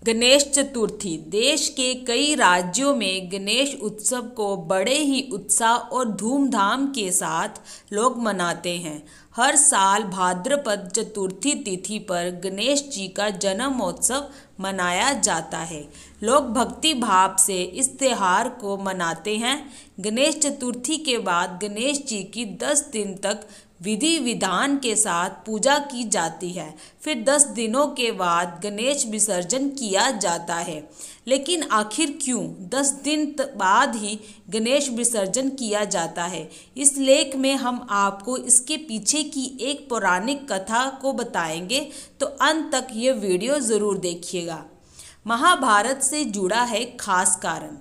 गणेश चतुर्थी देश के कई राज्यों में गणेश उत्सव को बड़े ही उत्साह और धूमधाम के साथ लोग मनाते हैं। हर साल भाद्रपद चतुर्थी तिथि पर गणेश जी का जन्मोत्सव मनाया जाता है। लोग भक्ति भाव से इस त्योहार को मनाते हैं। गणेश चतुर्थी के बाद गणेश जी की 10 दिन तक विधि विधान के साथ पूजा की जाती है। फिर 10 दिनों के बाद गणेश विसर्जन किया जाता है। लेकिन आखिर क्यों 10 दिन बाद ही गणेश विसर्जन किया जाता है? इस लेख में हम आपको इसके पीछे की एक पौराणिक कथा को बताएंगे, तो अंत तक ये वीडियो ज़रूर देखिएगा। महाभारत से जुड़ा है खास कारण।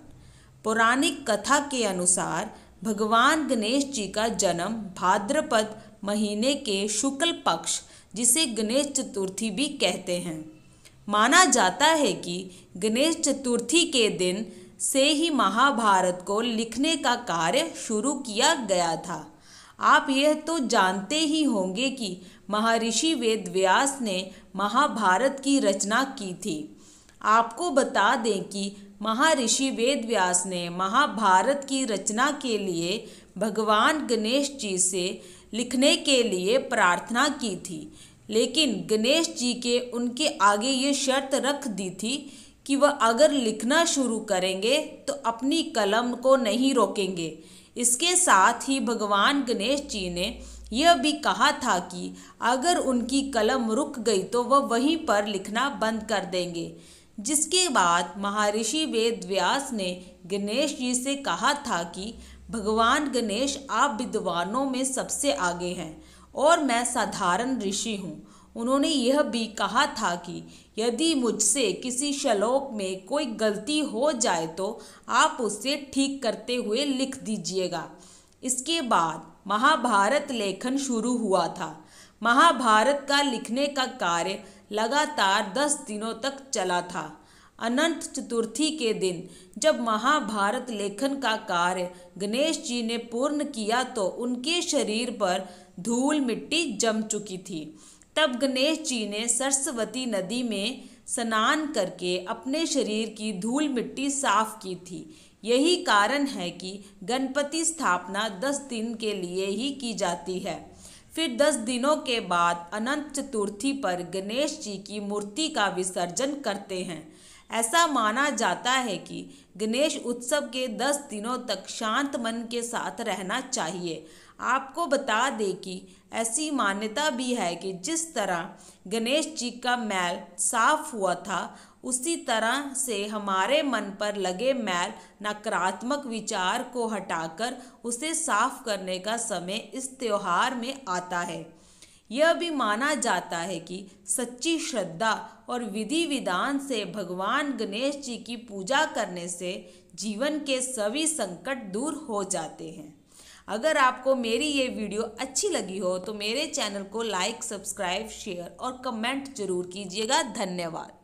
पौराणिक कथा के अनुसार भगवान गणेश जी का जन्म भाद्रपद महीने के शुक्ल पक्ष, जिसे गणेश चतुर्थी भी कहते हैं, माना जाता है कि गणेश चतुर्थी के दिन से ही महाभारत को लिखने का कार्य शुरू किया गया था। आप यह तो जानते ही होंगे कि महर्षि वेदव्यास ने महाभारत की रचना की थी। आपको बता दें कि महर्षि वेदव्यास ने महाभारत की रचना के लिए भगवान गणेश जी से लिखने के लिए प्रार्थना की थी, लेकिन गणेश जी के उनके आगे ये शर्त रख दी थी कि वह अगर लिखना शुरू करेंगे तो अपनी कलम को नहीं रोकेंगे। इसके साथ ही भगवान गणेश जी ने यह भी कहा था कि अगर उनकी कलम रुक गई तो वह वहीं पर लिखना बंद कर देंगे। जिसके बाद महर्षि वेदव्यास ने गणेश जी से कहा था कि भगवान गणेश, आप विद्वानों में सबसे आगे हैं और मैं साधारण ऋषि हूँ। उन्होंने यह भी कहा था कि यदि मुझसे किसी श्लोक में कोई गलती हो जाए तो आप उसे ठीक करते हुए लिख दीजिएगा। इसके बाद महाभारत लेखन शुरू हुआ था। महाभारत का लिखने का कार्य लगातार 10 दिनों तक चला था। अनंत चतुर्थी के दिन जब महाभारत लेखन का कार्य गणेश जी ने पूर्ण किया तो उनके शरीर पर धूल मिट्टी जम चुकी थी। तब गणेश जी ने सरस्वती नदी में स्नान करके अपने शरीर की धूल मिट्टी साफ की थी। यही कारण है कि गणपति स्थापना 10 दिन के लिए ही की जाती है। फिर 10 दिनों के बाद अनंत चतुर्थी पर गणेश जी की मूर्ति का विसर्जन करते हैं। ऐसा माना जाता है कि गणेश उत्सव के 10 दिनों तक शांत मन के साथ रहना चाहिए। आपको बता दें कि ऐसी मान्यता भी है कि जिस तरह गणेश जी का मैल साफ हुआ था, उसी तरह से हमारे मन पर लगे मैल, नकारात्मक विचार को हटाकर उसे साफ करने का समय इस त्योहार में आता है। यह भी माना जाता है कि सच्ची श्रद्धा और विधि विधान से भगवान गणेश जी की पूजा करने से जीवन के सभी संकट दूर हो जाते हैं। अगर आपको मेरी ये वीडियो अच्छी लगी हो तो मेरे चैनल को लाइक, सब्सक्राइब, शेयर और कमेंट जरूर कीजिएगा। धन्यवाद।